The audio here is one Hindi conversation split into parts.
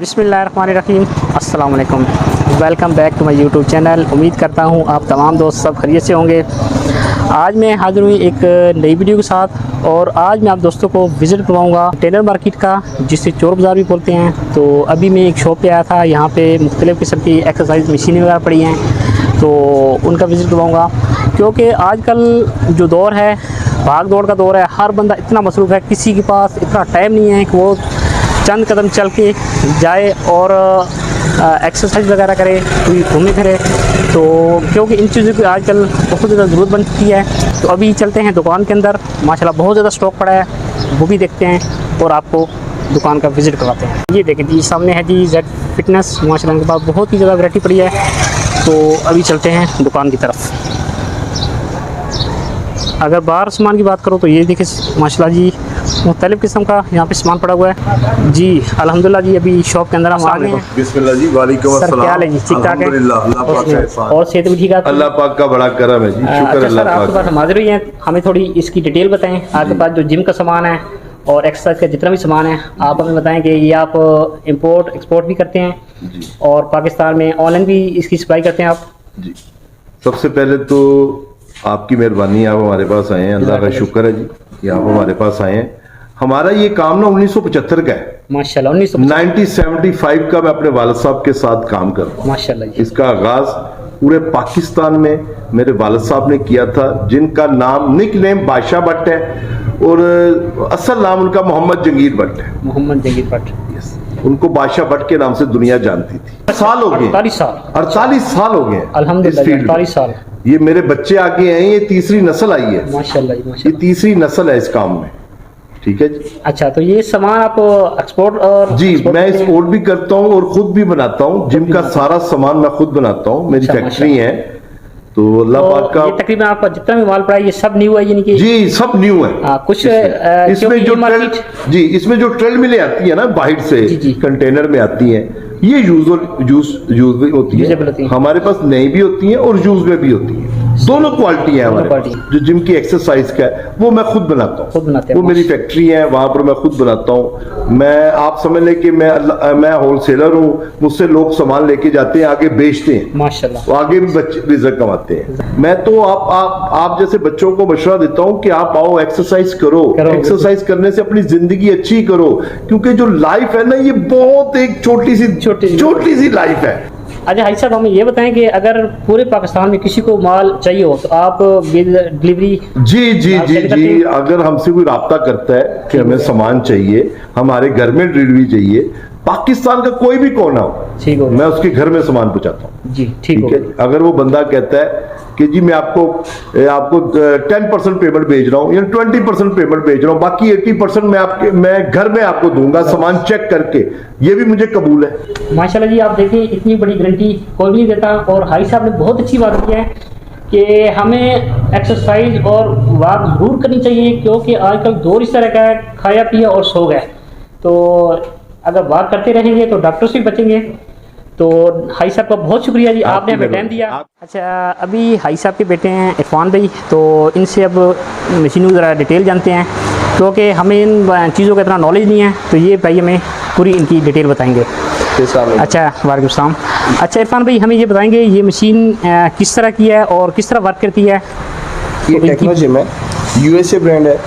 बिस्मिल्लाहिर्रहमानिर्रहीम, अस्सलाम वालेकुम। Welcome back to my YouTube channel. उम्मीद करता हूँ आप तमाम दोस्त सब खैरियत से होंगे। आज मैं हाज़िर हुई एक नई वीडियो के साथ और आज मैं आप दोस्तों को विज़िट करवाऊँगा टेलर मार्केट का, जिसे चोर बाज़ार भी बोलते हैं। तो अभी मैं एक शॉप पे आया था, यहाँ पे मुख्तलिफ़ किस्म की एक्सरसाइज मशीनें वगैरह पड़ी हैं, तो उनका विज़िट करवाऊँगा। क्योंकि आजकल जो दौर है, भाग दौड़ का दौर है, हर बंदा इतना मसरूफ़ है, किसी के पास इतना टाइम नहीं है कि वो चंद कदम चल के जाए और एक्सरसाइज वगैरह करे, कोई घूमे फिरे। तो क्योंकि इन चीज़ों की आजकल बहुत ज़्यादा ज़रूरत बन चुकी है। तो अभी चलते हैं दुकान के अंदर, माशाल्लाह बहुत ज़्यादा स्टॉक पड़ा है, वो भी देखते हैं और आपको दुकान का विज़िट करवाते हैं। ये देखें जी, सामने है जी जेड फिटनेस, माशाल्लाह इनके पास बहुत ही ज़्यादा वैरायटी पड़ी है। तो अभी चलते हैं दुकान की तरफ। अगर बाहर सामान की बात करो तो ये देखिए माशाल्लाह जी, मुख्तलिफ़ किस्म का यहाँ पे सामान पड़ा हुआ है जी। अल्हम्दुलिल्लाह जी, अभी शॉप के अंदर हम आ गए हैं। बिस्मिल्लाह जी, वालेकुम अस्सलाम। सर क्या हाल है जी? ठीक ठाक है? अल्लाह पाक का एहसान और सेहत भी ठीक है? अल्लाह पाक का बड़ा करम है जी, शुक्र अच्छा अल्लाह सर, आपके पाक पास हम हाजिर हुई हैं, हमें थोड़ी इसकी डिटेल बताएं। आपके पास जो जिम का सामान है और एक्सरसाइज का जितना भी सामान है, आप हमें बताएं कि ये आप इंपोर्ट एक्सपोर्ट भी करते हैं जी। और पाकिस्तान में ऑनलाइन भी इसकी सप्लाई करते हैं आप? जी, सबसे पहले तो आपकी मेहरबानी, आप हमारे पास आए हैं, अल्लाह का शुक्र है जी कि आप हमारे पास आए हैं। हमारा ये काम ना 1975 का है माशाल्लाह। 1975 का मैं अपने वालिद साहब के साथ काम कर रहा हूँ। माशाल्लाह जी। इसका आगाज पूरे पाकिस्तान में मेरे वालिद साहब ने किया था, जिनका नाम निक नेम बादशाह भट्ट है और असल नाम उनका मोहम्मद जंगीर भट्ट है। मोहम्मद जंगीर भट्ट, उनको बादशाह भट्ट के नाम से दुनिया जानती थी। साल हो गए, 48 साल हो गए अल्हम्दुलिल्लाह, 48 साल। ये मेरे बच्चे आगे हैं, ये तीसरी नस्ल आई है माशाल्लाह जी, ये माशाल्लाह। तीसरी नस्ल है इस काम में, ठीक है जी। अच्छा, तो ये सामान आप एक्सपोर्ट और जी, मैं एक्सपोर्ट भी करता हूँ और खुद भी बनाता हूँ। जिम का सारा सामान मैं खुद बनाता हूँ, मेरी फैक्ट्री है। तो अल्लाह पाक का तकरीबन आपका जितना भी माल पड़ा है ये सब न्यू है, यानी कि जी सब न्यू है। कुछ इसमें इसमें जो ट्रेड मिले आती है ना बाहर से, कंटेनर में आती है, ये यूज होती है। हमारे पास नई भी होती है और यूज में भी होती है, दोनों क्वालिटी है हमारे पास। जो जिम की एक्सरसाइज का है वो मैं खुद बनाता हूँ, वो मेरी फैक्ट्री है, वहां पर मैं खुद बनाता हूँ। मैं, आप समझ लें कि मैं होलसेलर हूँ, मुझसे लोग सामान लेके जाते हैं, आगे बेचते हैं माशाल्लाह, आगे भी बच्चे रिजल्ट कमाते हैं। मैं तो आप जैसे बच्चों को मशवरा देता हूँ कि आप आओ, एक्सरसाइज करो। एक्सरसाइज करने से अपनी जिंदगी अच्छी करो, क्योंकि जो लाइफ है ना, ये बहुत एक छोटी सी लाइफ है। अच्छा भाई साहब, हमें ये बताएं कि अगर पूरे पाकिस्तान में किसी को माल चाहिए हो तो आप डिलीवरी? जी, अगर हमसे कोई राब्ता करता है कि हमें सामान चाहिए, हमारे घर में डिलीवरी चाहिए, पाकिस्तान का कोई भी कोना हो, मैं उसके घर में सामान पहुंचाता हूँ जी। ठीक है। अगर वो बंदा कहता है कि जी मैं आपको 10% पेमेंट भेज रहा हूँ या 20% पेमेंट भेज रहा हूँ, बाकी 80% मैं घर में आपको दूंगा सामान चेक करके, ये भी मुझे कबूल है। माशाल्लाह जी, आप देखिए इतनी बड़ी गारंटी कोई नहीं देता। और हाई साहब ने बहुत अच्छी बात की है कि हमें एक्सरसाइज और वॉक जरूर करनी चाहिए, क्योंकि आजकल दौर इस तरह का है, खाया पिया और सो गए। तो अगर वॉक करते रहेंगे तो डॉक्टर से भी बचेंगे। तो हाई साहब का बहुत शुक्रिया जी, आपने हमें टाइम दिया। अच्छा, अभी हाई साहब के बेटे हैं इरफान भाई, तो इनसे अब मशीनों ज़रा डिटेल जानते हैं, क्योंकि हमें इन चीज़ों का इतना नॉलेज नहीं है। तो ये भाई हमें पूरी इनकी डिटेल बताएंगे। अच्छा, वालेकुम सलाम। अच्छा इरफान भाई, हमें ये बताएंगे ये मशीन किस तरह की है और किस तरह वर्क करती है? ये टेक्नो जिम है, USA ब्रांड है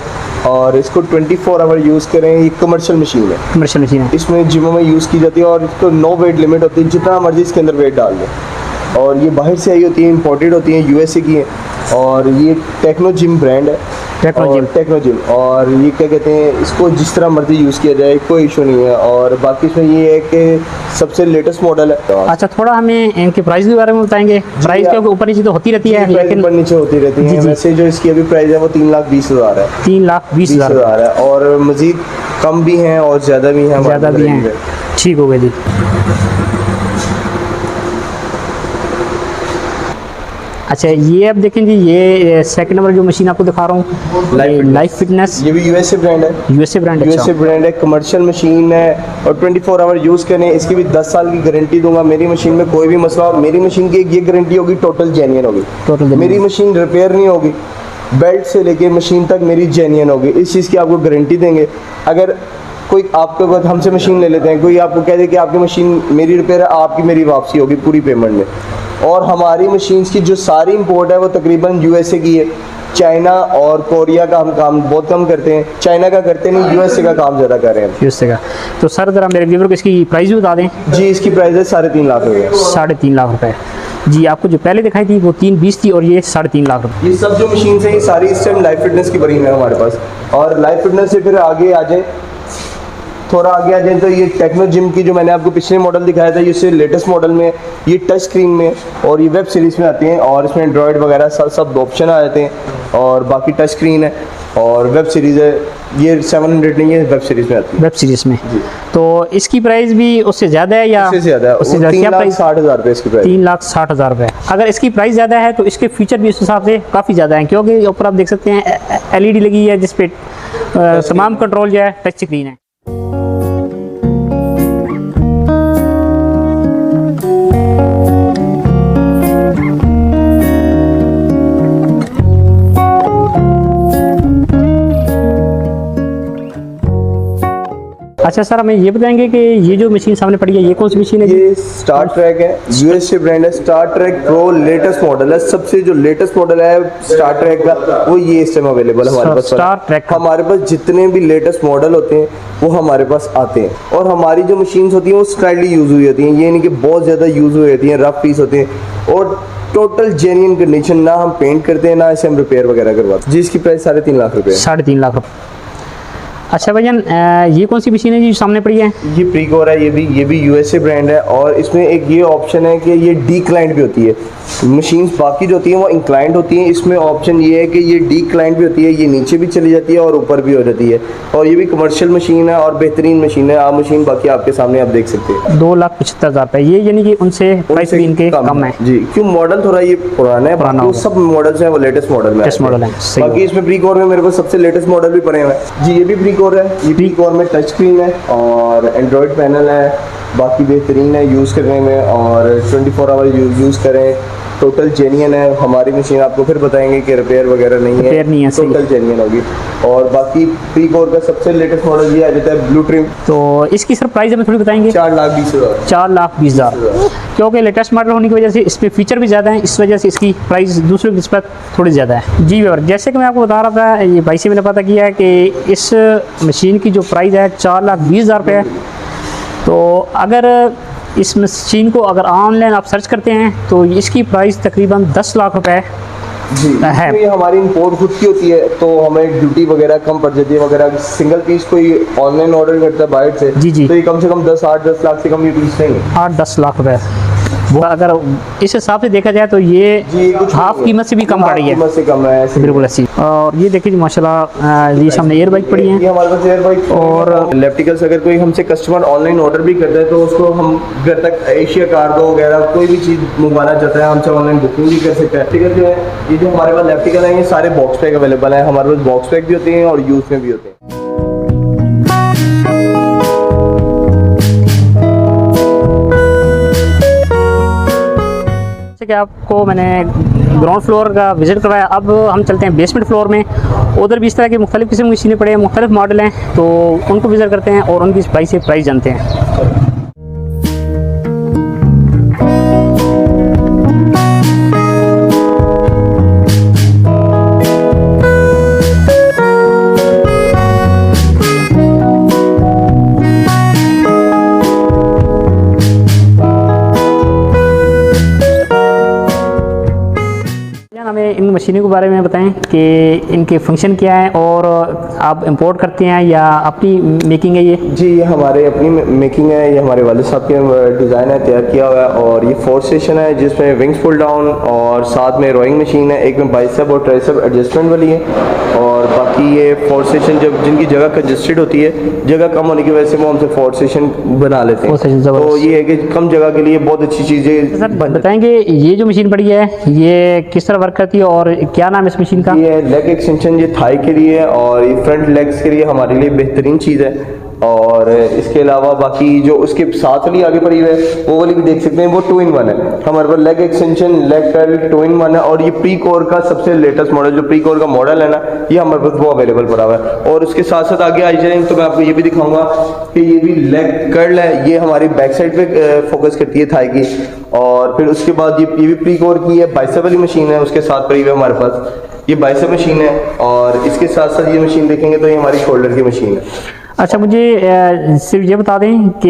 और इसको 24 आवर यूज़ करें। ये कमर्शियल मशीन है, कमर्शियल मशीन है, इसमें जिमों में यूज़ की जाती है और इसको नो वेट लिमिट होती है, जितना मर्जी इसके अंदर वेट डाल दें। और ये बाहर से आई होती है, इंपोर्टेड होती है, USA की है। और ये टेक्नो जिम ब्रांड है, टेक्नो जिम। और ये क्या कहते हैं, इसको जिस तरह मर्जी यूज़ किया जाए, कोई इशू नहीं है। और बाकी इसमें ये है कि सबसे लेटेस्ट मॉडल है। अच्छा, थोड़ा हमें इनके प्राइस के बारे में बताएंगे? प्राइस के ऊपर नीचे तो होती रहती है, लेकिन ऊपर नीचे होती रहती है। वैसे जो इसकी अभी प्राइस है वो 3,20,000 है। 3,20,000 है, और मजीद कम भी हैं और ज़्यादा भी हैं, ठीक हो गए जी। अच्छा, ये अब देखें जी, ये सेकंड नंबर जो मशीन आपको दिखा रहा हूँ, लाइफ फिटनेस, ये भी USA ब्रांड है। USA ब्रांड है, कमर्शियल मशीन है और 24 आवर यूज़ करें। इसकी भी 10 साल की गारंटी दूंगा। मेरी मशीन में कोई भी मसला हो, मेरी मशीन की ये गारंटी होगी, टोटल जेन्युइन होगी। मेरी मशीन रिपेयर नहीं होगी, बेल्ट से लेके मशीन तक मेरी जेन्युइन होगी, इस चीज़ की आपको गारंटी देंगे। अगर कोई आपके बाद हमसे मशीन ले लेते हैं, कोई आपको कह दे कि आपकी मशीन मेरी रिपेयर है, आपकी मेरी वापसी होगी पूरी पेमेंट में। और हमारी मशीन्स की जो सारी इंपोर्ट है वो तकरीबन यूएसए की है। चाइना और कोरिया का हम काम बहुत कम करते हैं, चाइना का करते नहीं, यूएसए का काम ज़्यादा कर रहे हैं। यूएसए का। तो सर ज़रा मेरे व्यूअर को इसकी प्राइस भी बता दें। जी, इसकी प्राइस है 3.5 लाख रुपये। 3.5 लाख रुपए। जी, आपको जो पहले दिखाई थी वो 320 थी और ये 3.5 लाख रुपए। ये सब जो मशीन है ये सारी इस टाइम लाइफ फिटनेस की बनी है हमारे पास। और लाइफ फिटनेस से फिर आगे आ जाए, थोड़ा आगे आ जाए तो ये टेक्नो जिम की जो मैंने आपको पिछले मॉडल दिखाया था, इससे लेटेस्ट मॉडल में ये टच स्क्रीन में और ये वेब सीरीज़ में आती हैं और इसमें एंड्रॉयड वगैरह सब ऑप्शन आ जाते हैं। और बाकी टच स्क्रीन है और वेब सीरीज़ है, ये 700 नहीं है, वेब सीरीज़ में आती है। वेब सीरीज़ में तो इसकी प्राइस भी उससे ज़्यादा है या उससे ज़्यादा है? उससे ज़्यादा। 3,60,000 रुपये इसकी प्राइस। 3,60,000 रुपये। अगर इसकी प्राइस ज़्यादा है तो इसके फीचर भी उस हिसाब से काफ़ी ज़्यादा हैं, क्योंकि ऊपर आप देख सकते हैं एलईडी लगी है जिस पे तमाम कंट्रोल जो है टच स्क्रीन है। अच्छा सर, हमें ये बताएंगे कि ये जो मशीन सामने पड़ी है ये कौन सी मशीन है? ये स्टार ट्रैक है, यूएसए ब्रांड है। Star Trek pro latest model है, सबसे जो लेटेस्ट मॉडल है स्टार ट्रैक का वो ये इस टाइम अवेलेबल है हमारे पास। स्टार ट्रैक हमारे पास जितने भी लेटेस्ट मॉडल होते हैं वो हमारे पास आते हैं। और हमारी जो मशीन्स होती हैं वो स्टाइली यूज़ हुई होती हैं, ये नहीं कि बहुत ज़्यादा यूज़ हुई होती हैं, रफ पीस होते हैं और टोटल जेन्युइन कंडीशन। ना हम पेंट करते हैं ना इसे हम रिपेयर वगैरह करवाते हैं। जिसकी प्राइस 3.5 लाख रुपये। 3.5 लाख रुपये। अच्छा भैया, ये कौन सी मशीन है जी सामने पड़ी है? ये प्रीकोर है, ये भी यूएसए ब्रांड है। और इसमें एक ये ऑप्शन है कि ये डिक्लाइंट भी होती है। मशीन्स बाकी जो होती हैं वो इंक्लाइंट होती हैं, इसमें ऑप्शन ये है कि ये डिक्लाइंट भी होती है, ये नीचे भी चली जाती है और ऊपर भी हो जाती है। और ये भी कमर्शियल मशीन है और बेहतरीन मशीन है। आप मशीन बाकी आपके सामने आप देख सकते हैं। 2,75,000 रुपये। ये यानी कि उनसे प्राइस भी इनके कम है जी, क्यों मॉडल थोड़ा ये पुराना है, बाकी सब मॉडल्स हैं वो लेटेस्ट मॉडल में मॉडल है। बाकी इसमें प्रीकोर में मेरे पास सबसे लेटेस्ट मॉडल भी पड़े हुए हैं। जी, ये भी प्रीकोर है। ये प्रीकोर में टच स्क्रीन है और एंड्रॉयड पैनल है, बाकी बेहतरीन है यूज़ करने में और 24 आवर यूज़ करें। टोटल जेन्युइन है हमारी मशीन, आपको फिर बताएंगे कि रिपेयर वगैरह नहीं है, टोटल जेन्युइन होगी। और बाकी प्रीकोर का सबसे लेटेस्ट मॉडल ये आ जाता है ब्लू ट्रिम। तो इसकी सर प्राइस हमें थोड़ी बताएंगे? 4,20,000। 4,20,000। क्योंकि लेटेस्ट मॉडल होने की वजह से इसमें फीचर भी ज़्यादा हैं, इस वजह से इसकी प्राइस दूसरे की निस्बत थोड़ी ज़्यादा है। जी व्यूअर, जैसे कि मैं आपको बता रहा था, ये भाई से मैंने पता किया है कि इस मशीन की जो प्राइस है 4,20,000 रुपये है। तो अगर इस मशीन को अगर ऑनलाइन आप सर्च करते हैं तो इसकी प्राइस तकरीबन 10 लाख रुपए जी है। ये हमारी इंपोर्ट खुद की होती है तो हमें ड्यूटी वगैरह कम पड़ जाती है वगैरह। सिंगल पीस कोई ऑनलाइन ऑर्डर करता है बाहर से जी तो ये कम से कम 8-10 लाख से कम ये पीस नहीं है। 8-10 लाख रुपए। वो अगर इस हिसाब से देखा जाए तो ये हाफ कीमत से भी कम पड़ रही है। कीमत से कम है बिल्कुल ऐसी। और ये देखिए माशाल्लाह, ये सामने एयर बाइक पड़ी है। ये हमारे पास एयर बाइक और इलेक्ट्रिकल्स। अगर कोई हमसे कस्टमर ऑनलाइन ऑर्डर भी करता है तो उसको हम घर तक एशिया कार्गो वगैरह कोई भी चीज़ मंगवाना चाहता है हमसे ऑनलाइन बुकिंग भी कर सकते हैं। इलेक्ट्रिकल जो है, ये जो हमारे पास इलेक्ट्रिकल है ये सारे बॉक्स पैक अवेलेबल है हमारे पास। बॉक्स पैक भी होते हैं और यूज़ में भी होते हैं। कि आपको मैंने ग्राउंड फ्लोर का विजिट करवाया, अब हम चलते हैं बेसमेंट फ्लोर में। उधर भी इस तरह के मुख्तलिफ़ किस्म की मशीनें पड़े हैं, मुख्तलिफ मॉडल हैं, तो उनको विजिट करते हैं और उनकी प्राइस जानते हैं। हमें इन मशीनों के बारे में बताएं कि इनके फंक्शन क्या है और आप इंपोर्ट करते हैं या अपनी मेकिंग है? ये जी, ये हमारे अपनी मेकिंग है। ये हमारे वाले साहब के डिज़ाइन है, तैयार किया हुआ है। और ये 4 स्टेशन है जिसमें विंग्स पुल डाउन और साथ में रोइंग मशीन है, एक में बाइसेप और ट्राइसेप एडजस्टमेंट वाली है। और बाकी ये 4 स्टेशन जब जिनकी जगह कंजस्टेड होती है, जगह कम होने की वजह से वो हमसे 4 स्टेशन बना लेते हैं। तो ये है कि कम जगह के लिए बहुत अच्छी चीज़ें। सर बताएंगे ये जो मशीन पड़ी है ये किस तरह वर्क करती है और क्या नाम है इस मशीन का? ये लेग एक्सटेंशन, ये थाई के लिए और ये फ्रंट लेग्स के लिए हमारे लिए बेहतरीन चीज़ है। और इसके अलावा बाकी जो उसके साथ वाली आगे पड़ी हुई है वो वाली भी देख सकते हैं, वो 2-in-1 है। हमारे पास leg extension, leg curl 2-in-1 है। और ये प्री कोर का सबसे लेटेस्ट मॉडल, जो प्री कोर का मॉडल है ना, ये हमारे पास वो अवेलेबल पड़ा हुआ है। और उसके साथ साथ आगे आ जाएंगे तो मैं आपको ये भी दिखाऊंगा कि ये भी लेग कर्ल है, ये हमारी बैक साइड पे फोकस करती है थाई की। और फिर उसके बाद ये भी प्री कोर की है, बाइसेप वाली मशीन है उसके साथ पड़ी हुई है हमारे पास, ये बाइसेप मशीन है। और इसके साथ साथ ये मशीन देखेंगे तो ये हमारी शोल्डर की मशीन है। अच्छा, मुझे सिर्फ ये बता दें कि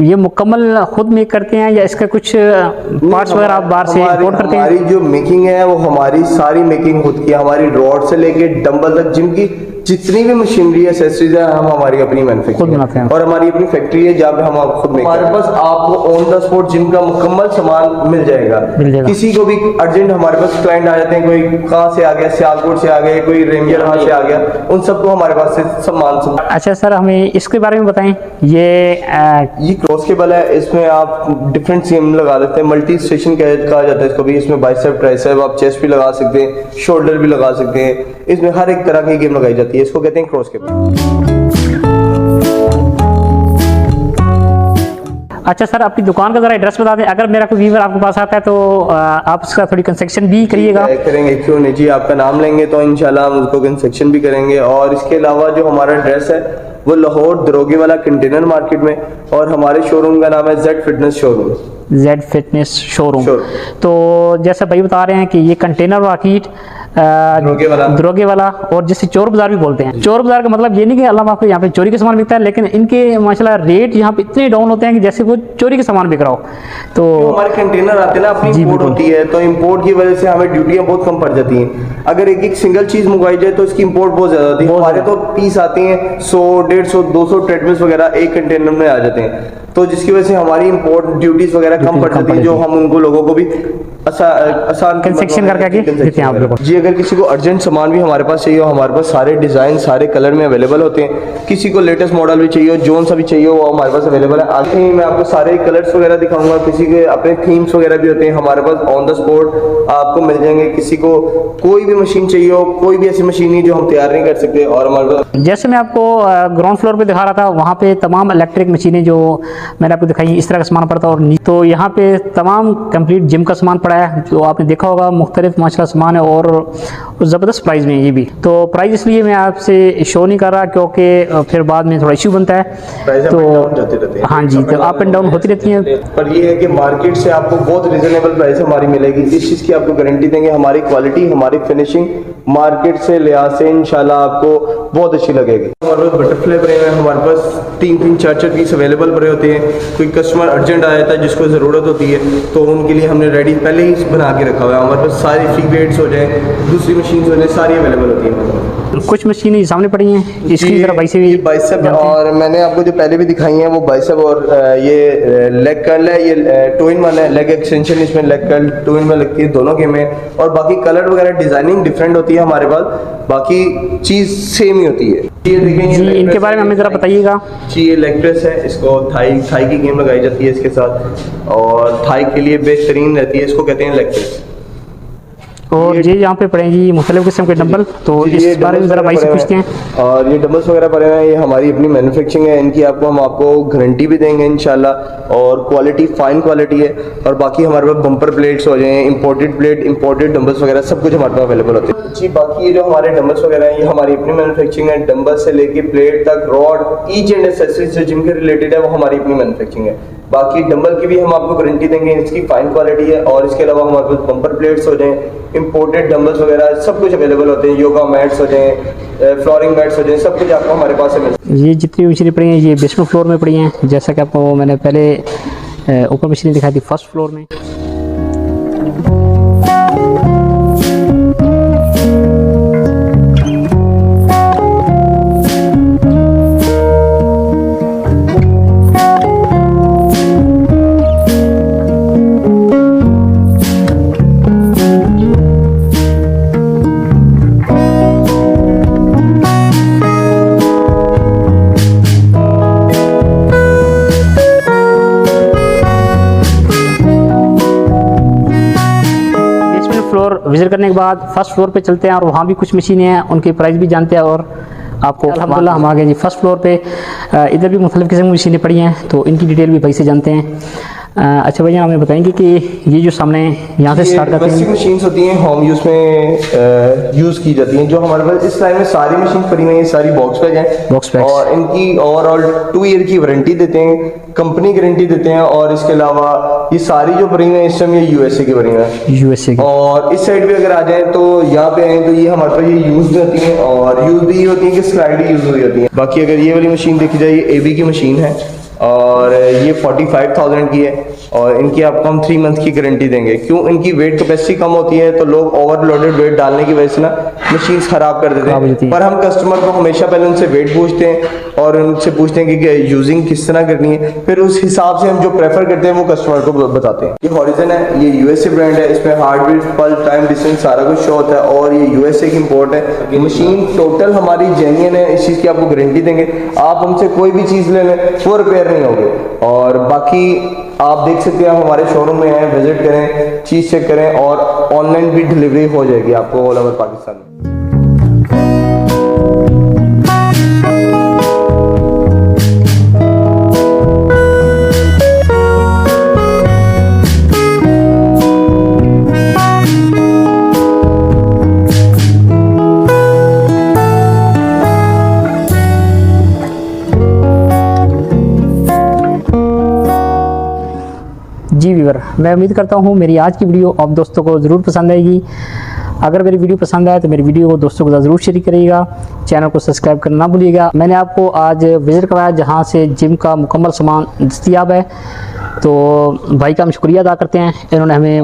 ये मुकम्मल खुद मेक करते हैं या इसका कुछ पार्ट्स वगैरह आप बाहर से इंपोर्ट करते हैं? हमारी जो मेकिंग है वो हमारी सारी मेकिंग खुद की है। हमारी रॉड से लेके डंबल तक, जिम की जितनी भी मशीनरी एसेसरीज है हम हमारी अपनी मैन्युफैक्चरिंग बनाते हैं और हमारी अपनी फैक्ट्री है जहाँ पे हम खुद मेक हमारे पास आपको ऑन द स्पॉट जिम का मुकम्मल सामान मिल जाएगा। किसी को भी अर्जेंट हमारे पास क्लाइंट आ जाते हैं, कोई कहाँ से आ गया, सियालकोट से आ गए, कोई रेंजर वहाँ से आ गया, उन सबको हमारे पास से सामान। अच्छा सर, हमें इसके बारे में बताएं। ये क्रॉस केबल है, इसमें आप डिफरेंट सीएम लगा सकते हैं, मल्टी स्टेशन कहा जाता है इसको भी। इसमें बाइसेप, ट्राइसेप, आप चेस्ट भी लगा सकते हैं, शोल्डर भी लगा सकते हैं, इसमें हर एक तरह की गेम लगाई जाती है। इसको कहते हैं क्रॉस केबल। अच्छा सर, अपनी दुकान का जरा एड्रेस बता दें। अगर मेरा कोई व्यूअर आपके पास आता है तो आप उसका थोड़ी कंसेक्शन भी करिएगा। करेंगे, क्यों नहीं जी, आपका नाम लेंगे तो इंशाल्लाह हम उसको कंसेक्शन भी करेंगे। और इसके अलावा जो हमारा एड्रेस है वो लाहौर दरोगे वाला कंटेनर मार्केट में, और हमारे शोरूम का नाम है Z fitness showroom. Z fitness showroom. तो जैसे भाई बता रहे हैं कि ये कंटेनर मार्केट दरोगे वाला, और जिसे चोर बाजार भी बोलते हैं। चोर बाजार का मतलब ये नहीं कि अल्लाह आपको यहाँ पे चोरी का सामान बिकता है, लेकिन इनके माशाल्लाह रेट यहाँ पे इतने डाउन होते हैं कि जैसे वो चोरी का सामान बिक रहा हो। तो हमारे कंटेनर आते हैं ना, अपनी इंपोर्ट होती है, तो इंपोर्ट की वजह से हमें ड्यूटियां बहुत कम पड़ जाती हैं। अगर एक एक सिंगल चीज मंगवाई जाए तो इसकी इंपोर्ट बहुत ज्यादा होती है। हमारे तो पीस आते हैं 100, 150, 200 ट्रेडमिल्स वगैरह एक कंटेनर में आ जाते हैं, तो जिसकी वजह से हमारी इंपोर्ट ड्यूटीज वगैरह कम पड़ जाती है, जो हम उनको लोगों को भी आसान कंसेक्शन करके देते हैं आप लोगों को। जी, अगर किसी को अर्जेंट सामान भी हमारे पास चाहिए हो, हमारे पास सारे डिजाइन सारे कलर में अवेलेबल होते हैं। किसी को लेटेस्ट मॉडल भी चाहिए हो, जोन सा भी चाहिए हो, वो हमारे पास अवेलेबल है। आगे ही मैं आपको सारे कलर्स वगैरह दिखाऊंगा। किसी के अपने थीम्स वगैरह भी होते हैं हमारे पास, ऑन द स्पॉट आपको मिल जाएंगे। किसी को कोई भी मशीन चाहिए हो, कोई भी ऐसी मशीन नहीं जो हम तैयार नहीं कर सकते। और हमारे पास, जैसे मैं आपको ग्राउंड फ्लोर पे दिखा रहा था, वहाँ पे तमाम इलेक्ट्रिक मशीनें जो मैंने आपको दिखाई इस तरह का सामान पड़ता है। और तो यहाँ पे तमाम कंप्लीट जिम का सामान पड़ा है, जो आपने देखा होगा मुख्तलिफ माशाल्लाह सामान है, और ज़बरदस्त प्राइस में ये भी। तो प्राइस इसलिए मैं आपसे शो नहीं कर रहा क्योंकि फिर बाद में थोड़ा इशू बनता है। तो हाँ जी, तो अप एंड डाउन होती रहती हैं। पर ये है कि मार्केट से आपको बहुत रिजनेबल प्राइस हमारी मिलेगी, इस चीज़ की आपको गारंटी देंगे। हमारी क्वालिटी, हमारी फिनिशिंग मार्केट से लिहाज से इंशाल्लाह आपको बहुत अच्छी लगेगी। हमारे पास बटरफ्लाई पड़े हैं, हमारे पास 3-3, 4-4 पीस अवेलेबल पड़े होते हैं। कोई कस्टमर अर्जेंट आ जाता है जिसको ज़रूरत होती है, तो उनके लिए हमने रेडी पहले ही बना के रखा हुआ है। हमारे पास सारी फ्री वेट्स हो जाए, दूसरी मशीन हो जाए, सारी अवेलेबल होती है। कुछ मशीनें सामने पड़ी हैं, इसकी जरा बाइसेप भी बाइसेप, और मैंने आपको जो पहले भी दिखाई हैं वो बाइसेप और ये लेग कर्ल है, ये 2-in-1 है। लेग एक्सटेंशन इसमें लेग कर्ल 2-in-1 लगती है दोनों के में। और बाकी कलर वगैरह डिजाइनिंग डिफरेंट होती है हमारे पास, बाकी चीज सेम ही होती है। ये देखेंगे जी, इनके बारे में हमें जरा बताइएगा। जी, ये लेग प्रेस है, इसको थाई की गेम लगाई जाती है इसके साथ, और थाई के लिए बेहतरीन रहती है, इसको कहते हैं लेग प्रेस। और ये यहाँ पे पड़ेंगी मुख्तलिफ किस्म के डंबल, तो इस बारे में जरा भाई से पूछते हैं। और ये डंबल्स वगैरह पड़े हैं, ये हमारी अपनी मैन्युफैक्चरिंग है, इनकी हम आपको गारंटी भी देंगे इंशाल्लाह, और क्वालिटी फाइन क्वालिटी है। और बाकी हमारे पास बम्पर प्लेट्स हो जाए, इंपोर्टेड प्लेट, इंपोर्टेड डंबल्स वगैरह सब कुछ हमारे पास अवेलेबल होते हैं। जी, बाकी ये जो हमारे डंबल्स वगैरह हैं ये हमारी अपनी मैन्युफैक्चरिंग है। डंबल से लेके प्लेट तक, रॉड, ईच एंड एसेसरीज जो जिम के रिलेटेड है वो हमारी अपनी मैन्युफैक्चरिंग है। बाकी डंबल की भी हम आपको गारंटी देंगे, इसकी फाइन क्वालिटी है। और इसके अलावा हमारे पास बम्पर प्लेट्स हो जाए, इंपोर्टेड डंबल्स वगैरह सब कुछ अवेलेबल होते हैं। योगा मैट्स हो जाए, फ्लोरिंग मैट्स हो जाए, सब कुछ आपको हमारे पास है। ये जितनी मशीनें पड़ी हैं ये बेसमेंट फ्लोर में पड़ी हैं, जैसा कि आपको मैंने पहले ऊपर मशीनें दिखाई थी फर्स्ट फ्लोर में। फ्लोर विजिट करने के बाद फर्स्ट फ्लोर पे चलते हैं और वहाँ भी कुछ मशीनें हैं, उनकी प्राइस भी जानते हैं और आपको। अल्हम्दुलिल्लाह हम आ गए जी फर्स्ट फ्लोर पे। इधर भी मुख्तलिफ़ किस्म की मशीनें पड़ी हैं, तो इनकी डिटेल भी भाई से जानते हैं। अच्छा भैया हमें बताएंगे कि ये जो सामने यहाँ से स्टार्ट करते हैं, मशीन्स होती हैं होम यूज़ में यूज़ की जाती हैं। जो हमारे पास इस टाइम में सारी मशीन पड़ी हुई हैं, सारी बॉक्स पैक हैं। बॉक्स पैक और इनकी ओवरऑल 2 ईयर की वारंटी देते हैं, कंपनी गारंटी देते हैं। और इसके अलावा ये सारी जो पड़ी हुई हैं इस टाइम ये यूएसए की पड़ी हुई हैं, यूएसए की। और इस साइड पे अगर आ जाए तो यहाँ पे आए तो ये हमारे पास ये यूज भी होती हैं, और यूज भी होती है कि स्लाइड यूज हुई होती है। बाकी अगर ये वाली मशीन देखी जाए, ये एबी की मशीन है और ये 45,000 की है, और इनकी आपको हम 3 मंथ की गारंटी देंगे। क्यों? इनकी वेट कैपेसिटी कम होती है, तो लोग ओवरलोडेड वेट डालने की वजह से ना मशीन्स खराब कर देते हैं। पर हम कस्टमर को हमेशा पहले उनसे वेट पूछते हैं और उनसे पूछते हैं कि यूजिंग किस तरह करनी है, फिर उस हिसाब से हम जो प्रेफर करते हैं वो कस्टमर को बताते हैं। ये हॉरिजन है, ये यूएसए ब्रांड है, इसमें heart beat, pulse, time, distance सारा कुछ शो होता है, और ये यूएसए की इंपोर्ट है। मशीन टोटल हमारी जेन्युइन है, इस चीज़ की आपको गारंटी देंगे। आप हमसे कोई भी चीज़ ले लें वो रिपेयर नहीं होगी। और बाकी आप देख सकते हैं, आप हमारे शोरूम में हैं, विजिट करें, चीज़ चेक करें, और ऑनलाइन भी डिलीवरी हो जाएगी आपको ऑल ओवर पाकिस्तान में। जी व्यूअर, मैं उम्मीद करता हूँ मेरी आज की वीडियो आप दोस्तों को ज़रूर पसंद आएगी। अगर मेरी वीडियो पसंद आए तो मेरी वीडियो को दोस्तों के साथ ज़रूर शेयर करिएगा, चैनल को सब्सक्राइब करना ना भूलिएगा। मैंने आपको आज विज़िट करवाया जहाँ से जिम का मुकम्मल सामान दस्तयाब है, तो भाई का हम शुक्रिया अदा करते हैं, इन्होंने हमें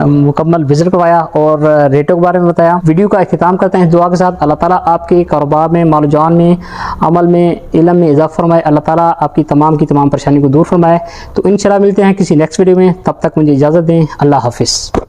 मुकम्मल विज़िट करवाया और रेटों के बारे में बताया। वीडियो का अख्तिताम करते हैं दुआ के साथ। अल्लाह ताला आपके कारोबार में, माल जान में, अमल में, इल्म में इजाफ़ा फरमाए। अल्लाह ताला आपकी तमाम की तमाम परेशानी को दूर फरमाए। तो इंशाल्लाह मिलते हैं किसी नेक्स्ट वीडियो में, तब तक मुझे इजाज़त दें। अल्लाह हाफिज़।